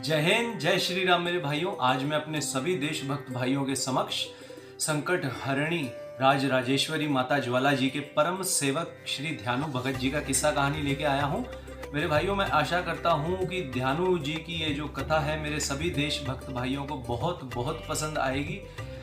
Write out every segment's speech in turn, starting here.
जय हिंद, जय श्री राम मेरे भाइयों। आज मैं अपने सभी देशभक्त भाइयों के समक्ष संकट हरणी राज राजेश्वरी माता ज्वाला जी के परम सेवक श्री ध्यानु भगत जी का किस्सा कहानी लेके आया हूँ। मेरे भाइयों, मैं आशा करता हूँ कि ध्यानु जी की ये जो कथा है मेरे सभी देशभक्त भाइयों को बहुत बहुत पसंद आएगी।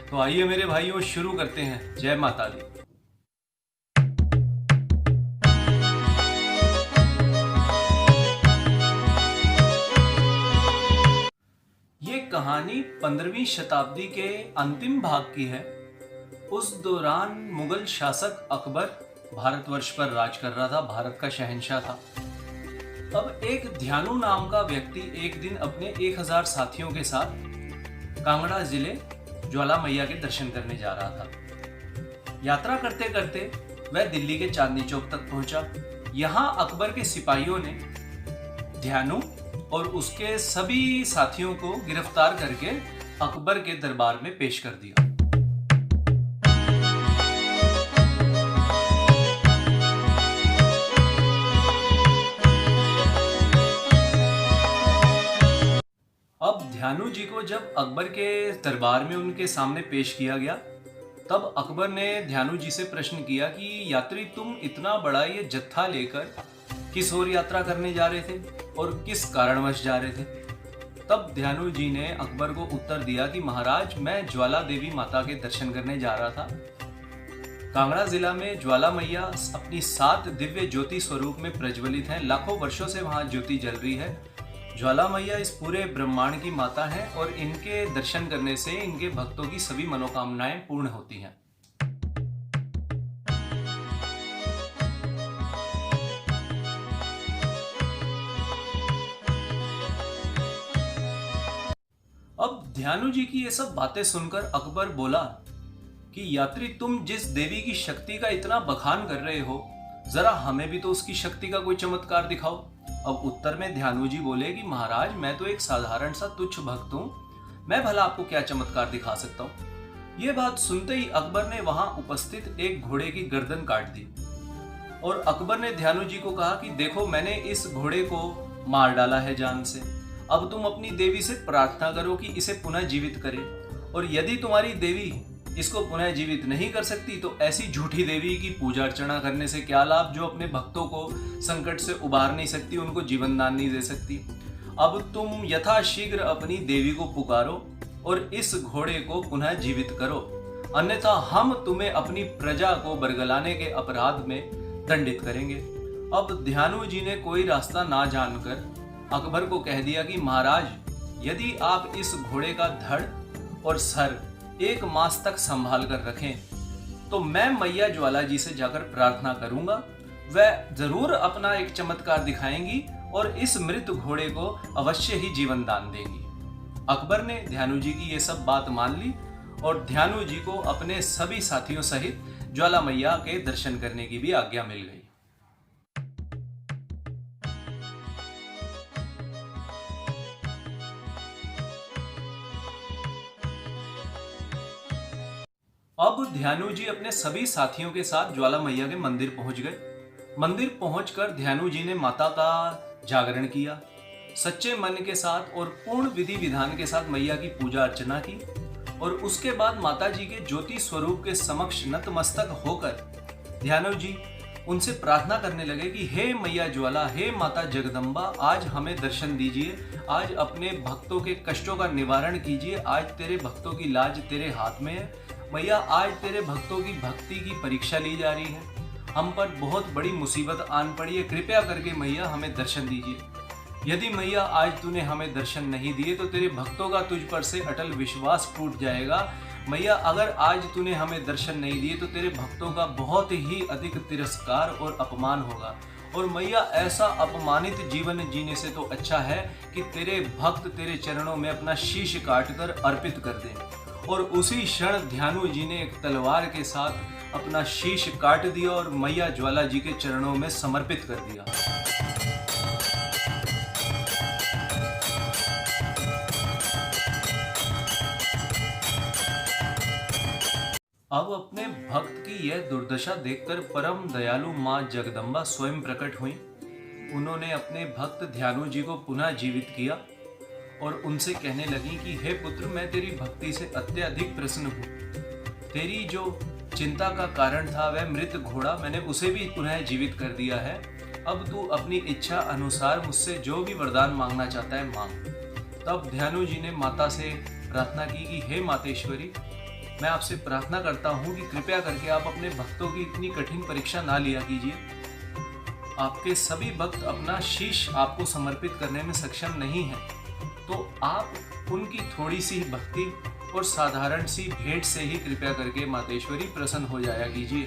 तो आइए मेरे भाइयों, शुरू करते हैं। जय माता दी। ये कहानी 15वीं शताब्दी के अंतिम भाग की है। उस दौरान मुगल शासक अकबर भारतवर्ष पर राज कर रहा था, भारत का शहंशाह था। अब एक ध्यानु नाम का व्यक्ति एक दिन अपने 1000 साथियों के साथ कांगड़ा जिले ज्वाला मैया के दर्शन करने जा रहा था। यात्रा करते करते वह दिल्ली के चांदनी चौक तक पहुंचा। यहाँ अकबर के सिपाहियों ने ध्यानु और उसके सभी साथियों को गिरफ्तार करके अकबर के दरबार में पेश कर दिया। अब ध्यानु जी को जब अकबर के दरबार में उनके सामने पेश किया गया, तब अकबर ने ध्यानु जी से प्रश्न किया कि यात्री, तुम इतना बड़ा ये जत्था लेकर किस ओर यात्रा करने जा रहे थे और किस कारणवश जा रहे थे? तब ध्यानु जी ने अकबर को उत्तर दिया कि महाराज, मैं ज्वाला देवी माता के दर्शन करने जा रहा था। कांगड़ा जिला में ज्वाला मैया अपनी 7 दिव्य ज्योति स्वरूप में प्रज्वलित हैं। लाखों वर्षों से वहां ज्योति जल रही है। ज्वाला मैया इस पूरे ब्रह्मांड की माता है और इनके दर्शन करने से इनके भक्तों की सभी मनोकामनाएं पूर्ण होती हैं। अब ध्यानु जी की ये सब बातें सुनकर अकबर बोला कि यात्री, तुम जिस देवी की शक्ति का इतना बखान कर रहे हो, जरा हमें भी तो उसकी शक्ति का कोई चमत्कार दिखाओ। अब उत्तर में ध्यानु जी बोले कि महाराज, मैं तो एक साधारण सा तुच्छ भक्त हूं, मैं भला आपको क्या चमत्कार दिखा सकता हूं। ये बात सुनते ही अकबर ने वहां उपस्थित एक घोड़े की गर्दन काट दी और अकबर ने ध्यानु जी को कहा कि देखो, मैंने इस घोड़े को मार डाला है जान से। अब तुम अपनी देवी से प्रार्थना करो कि इसे पुनः जीवित करे, और यदि तुम्हारी देवी इसको पुनः जीवित नहीं कर सकती तो ऐसी झूठी देवी की पूजा अर्चना करने से क्या लाभ, जो अपने भक्तों को संकट से उबार नहीं सकती, उनको जीवन दान नहीं दे सकती। अब तुम यथाशीघ्र अपनी देवी को पुकारो और इस घोड़े को पुनः जीवित करो, अन्यथा हम तुम्हें अपनी प्रजा को बरगलाने के अपराध में दंडित करेंगे। अब ध्यानु जी ने कोई रास्ता ना जानकर अकबर को कह दिया कि महाराज, यदि आप इस घोड़े का धड़ और सर 1 मास तक संभाल कर रखें तो मैं मैया ज्वाला जी से जाकर प्रार्थना करूंगा, वह जरूर अपना एक चमत्कार दिखाएंगी और इस मृत घोड़े को अवश्य ही जीवन दान देंगी। अकबर ने ध्यानु जी की ये सब बात मान ली और ध्यानु जी को अपने सभी साथियों सहित ज्वाला मैया के दर्शन करने की भी आज्ञा मिल गई। अब ध्यानु जी अपने सभी साथियों के साथ ज्वाला मैया के मंदिर पहुंच गए। मंदिर पहुंचकर ध्यानु जी ने माता का जागरण किया। सच्चे मन के साथ और पूर्ण विधि विधान के साथ मैया की पूजा अर्चना की और उसके बाद माता जी के ज्योति स्वरूप के समक्ष नतमस्तक होकर ध्यानु जी उनसे प्रार्थना करने लगे कि हे मैया ज्वाला, हे माता जगदम्बा, आज हमें दर्शन दीजिए, आज अपने भक्तों के कष्टों का निवारण कीजिए। आज तेरे भक्तों की लाज तेरे हाथ में है मैया, आज तेरे भक्तों की भक्ति की परीक्षा ली जा रही है। हम पर बहुत बड़ी मुसीबत आन पड़ी है, कृपया करके मैया हमें दर्शन दीजिए। यदि मैया आज तूने हमें दर्शन नहीं दिए तो तेरे भक्तों का तुझ पर से अटल विश्वास टूट जाएगा। मैया, अगर आज तूने हमें दर्शन नहीं दिए तो तेरे भक्तों का बहुत ही अधिक तिरस्कार और अपमान होगा, और मैया ऐसा अपमानित जीवन जीने से तो अच्छा है कि तेरे भक्त तेरे चरणों में अपना शीश काटकर अर्पित कर दें। और उसी क्षण ध्यानु जी ने एक तलवार के साथ अपना शीश काट दिया और मैया ज्वाला जी के चरणों में समर्पित कर दिया। अब अपने भक्त की यह दुर्दशा देखकर परम दयालु मां जगदम्बा स्वयं प्रकट हुई। उन्होंने अपने भक्त ध्यानु जी को पुनः जीवित किया और उनसे कहने लगी कि हे पुत्र, मैं तेरी भक्ति से अत्यधिक प्रसन्न हूँ। तेरी जो चिंता का कारण था वह मृत घोड़ा, मैंने उसे भी पुनः जीवित कर दिया है। अब तू अपनी इच्छा अनुसार मुझसे जो भी वरदान मांगना चाहता है मांग। तब ध्यानु जी ने माता से प्रार्थना की कि हे मातेश्वरी, मैं आपसे प्रार्थना करता हूँ कि कृपया करके आप अपने भक्तों की इतनी कठिन परीक्षा ना लिया कीजिए। आपके सभी भक्त अपना शीश आपको समर्पित करने में सक्षम नहीं है, तो आप उनकी थोड़ी सी भक्ति और साधारण सी भेंट से ही कृपया करके मातेश्वरी प्रसन्न हो जाया कीजिए।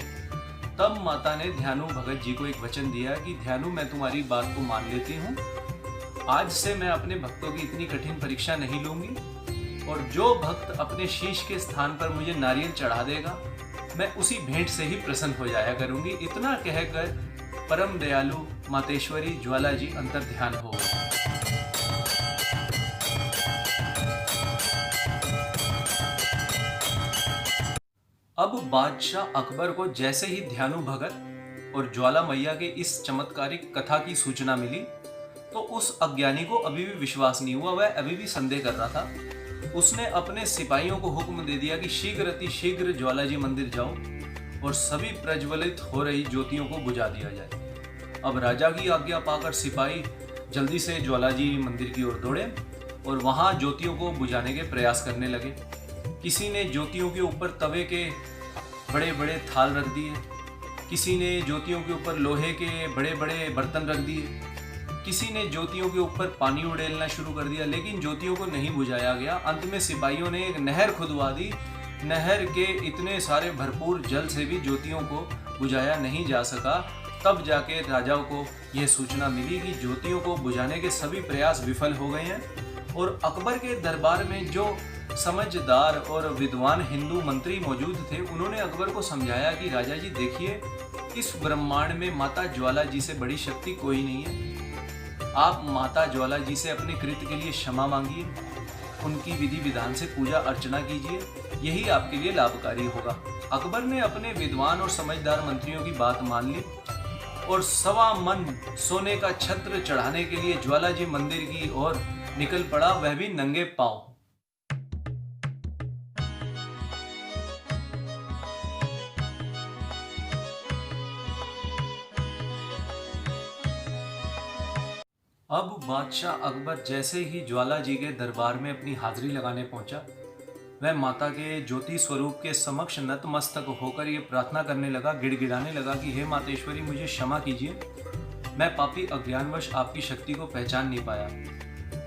तब माता ने ध्यानु भगत जी को एक वचन दिया कि ध्यानु, मैं तुम्हारी बात को मान लेती हूँ। आज से मैं अपने भक्तों की इतनी कठिन परीक्षा नहीं लूंगी, और जो भक्त अपने शीश के स्थान पर मुझे नारियल चढ़ा देगा, मैं उसी भेंट से ही प्रसन्न हो जाया करूंगी। इतना कहकर परम दयालु मातेश्वरी ज्वाला जी अंतर ध्यान हो गए। अब बादशाह अकबर को जैसे ही ध्यानु भगत और ज्वाला मैया के इस चमत्कारिक कथा की सूचना मिली, तो उस अज्ञानी को अभी भी विश्वास नहीं हुआ। वह अभी भी संदेह कर रहा था। उसने अपने सिपाहियों को हुक्म दे दिया कि शीघ्र अति शीघ्र ज्वाला जी मंदिर जाओ और सभी प्रज्वलित हो रही ज्योतियों को बुझा दिया जाए। अब राजा की आज्ञा पाकर सिपाही जल्दी से ज्वाला जी मंदिर की ओर दौड़े और वहां ज्योतियों को बुझाने के प्रयास करने लगे। किसी ने ज्योतियों के ऊपर तवे के बड़े बड़े थाल रख दिए, किसी ने ज्योतियों के ऊपर लोहे के बड़े बड़े बर्तन रख दिए, किसी ने ज्योतियों के ऊपर पानी उड़ेलना शुरू कर दिया, लेकिन ज्योतियों को नहीं बुझाया गया। अंत में सिपाहियों ने एक नहर खुदवा दी। नहर के इतने सारे भरपूर जल से भी ज्योतियों को बुझाया नहीं जा सका। तब जाके राजाओं को यह सूचना मिली कि ज्योतियों को बुझाने के सभी प्रयास विफल हो गए हैं। और अकबर के दरबार में जो समझदार और विद्वान हिंदू मंत्री मौजूद थे, उन्होंने अकबर को समझाया कि राजा जी देखिए, इस ब्रह्मांड में माता ज्वाला जी से बड़ी शक्ति कोई नहीं है। आप माता ज्वाला जी से अपने कृत्य के लिए क्षमा मांगिए, उनकी विधि विधान से पूजा अर्चना कीजिए, यही आपके लिए लाभकारी होगा। अकबर ने अपने विद्वान और समझदार मंत्रियों की बात मान ली और 1.25 मन सोने का छत्र चढ़ाने के लिए ज्वाला जी मंदिर की ओर निकल पड़ा, वह भी नंगे पांव। अब बादशाह अकबर जैसे ही ज्वाला जी के दरबार में अपनी हाजिरी लगाने पहुंचा, वह माता के ज्योति स्वरूप के समक्ष नतमस्तक होकर ये प्रार्थना करने लगा, गिड़गिड़ाने लगा कि हे मातेश्वरी, मुझे क्षमा कीजिए, मैं पापी अज्ञानवश आपकी शक्ति को पहचान नहीं पाया।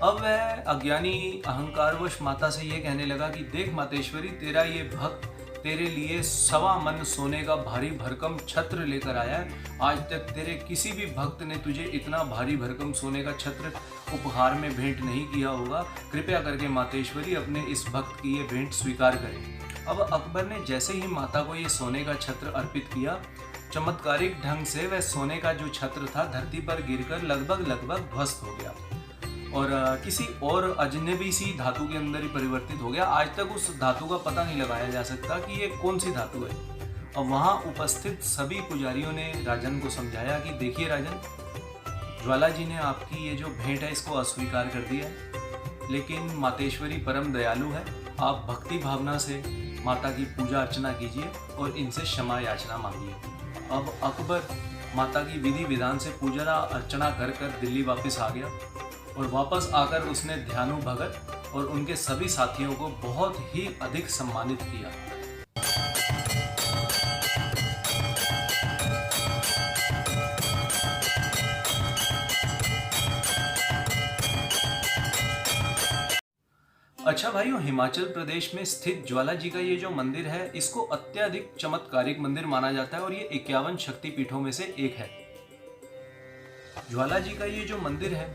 अब वह अज्ञानी अहंकारवश माता से ये कहने लगा कि देख मातेश्वरी, तेरा ये भक्त तेरे लिए 1.25 मन सोने का भारी भरकम छत्र लेकर आया है। आज तक तेरे किसी भी भक्त ने तुझे इतना भारी भरकम सोने का छत्र उपहार में भेंट नहीं किया होगा। कृपया करके मातेश्वरी अपने इस भक्त की ये भेंट स्वीकार करें। अब अकबर ने जैसे ही माता को ये सोने का छत्र अर्पित किया, चमत्कारिक ढंग से वह सोने का जो छत्र था धरती पर गिरकर लगभग ध्वस्त हो गया और किसी और अजनबी सी धातु के अंदर ही परिवर्तित हो गया। आज तक उस धातु का पता नहीं लगाया जा सकता कि ये कौन सी धातु है। और वहाँ उपस्थित सभी पुजारियों ने राजन को समझाया कि देखिए राजन, ज्वाला जी ने आपकी ये जो भेंट है इसको अस्वीकार कर दिया, लेकिन मातेश्वरी परम दयालु है। आप भक्ति भावना से माता की पूजा अर्चना कीजिए और इनसे क्षमा याचना मांगिए। अब अकबर माता की विधि विधान से पूजा अर्चना कर दिल्ली वापस आ गया और वापस आकर उसने ध्यानु भगत और उनके सभी साथियों को बहुत ही अधिक सम्मानित किया। अच्छा भाइयों, हिमाचल प्रदेश में स्थित ज्वाला जी का ये जो मंदिर है, इसको अत्यधिक चमत्कारिक मंदिर माना जाता है और ये 51 शक्तिपीठों में से एक है। ज्वाला जी का ये जो मंदिर है,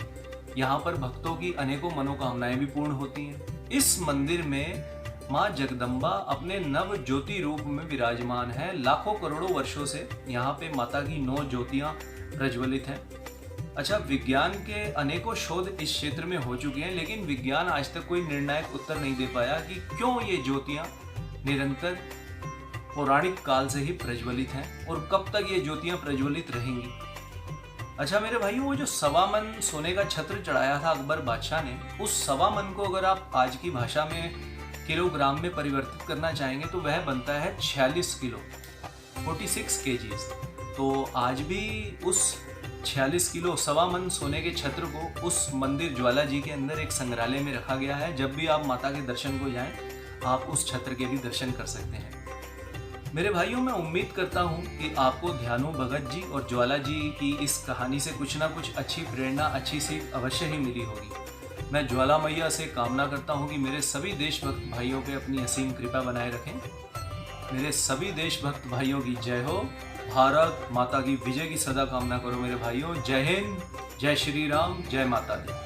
यहाँ पर भक्तों की अनेकों मनोकामनाएं भी पूर्ण होती हैं। इस मंदिर में माँ जगदम्बा अपने नव ज्योति रूप में विराजमान है। लाखों करोड़ों वर्षों से यहाँ पे माता की 9 ज्योतियां प्रज्वलित हैं। अच्छा, विज्ञान के अनेकों शोध इस क्षेत्र में हो चुके हैं, लेकिन विज्ञान आज तक कोई निर्णायक उत्तर नहीं दे पाया कि क्यों ये ज्योतियां निरंतर पौराणिक काल से ही प्रज्वलित हैं और कब तक ये ज्योतियां प्रज्वलित रहेंगी। अच्छा मेरे भाई, वो जो 1.25 मन सोने का छत्र चढ़ाया था अकबर बादशाह ने, उस 1.25 मन को अगर आप आज की भाषा में किलोग्राम में परिवर्तित करना चाहेंगे तो वह बनता है 46 किलो, 46 केजीज। तो आज भी उस 46 किलो 1.25 मन सोने के छत्र को उस मंदिर ज्वाला जी के अंदर एक संग्रहालय में रखा गया है। जब भी आप माता के दर्शन को जाएं, आप उस छत्र के भी दर्शन कर सकते हैं। मेरे भाइयों, मैं उम्मीद करता हूँ कि आपको ध्यानु भगत जी और ज्वाला जी की इस कहानी से कुछ ना कुछ अच्छी प्रेरणा, अच्छी सीख अवश्य ही मिली होगी। मैं ज्वाला मैया से कामना करता हूँ कि मेरे सभी देशभक्त भाइयों पे अपनी असीम कृपा बनाए रखें। मेरे सभी देशभक्त भाइयों की जय हो। भारत माता की विजय की सदा कामना करो मेरे भाइयों। जय हिंद, जय श्री राम, जय माता दी।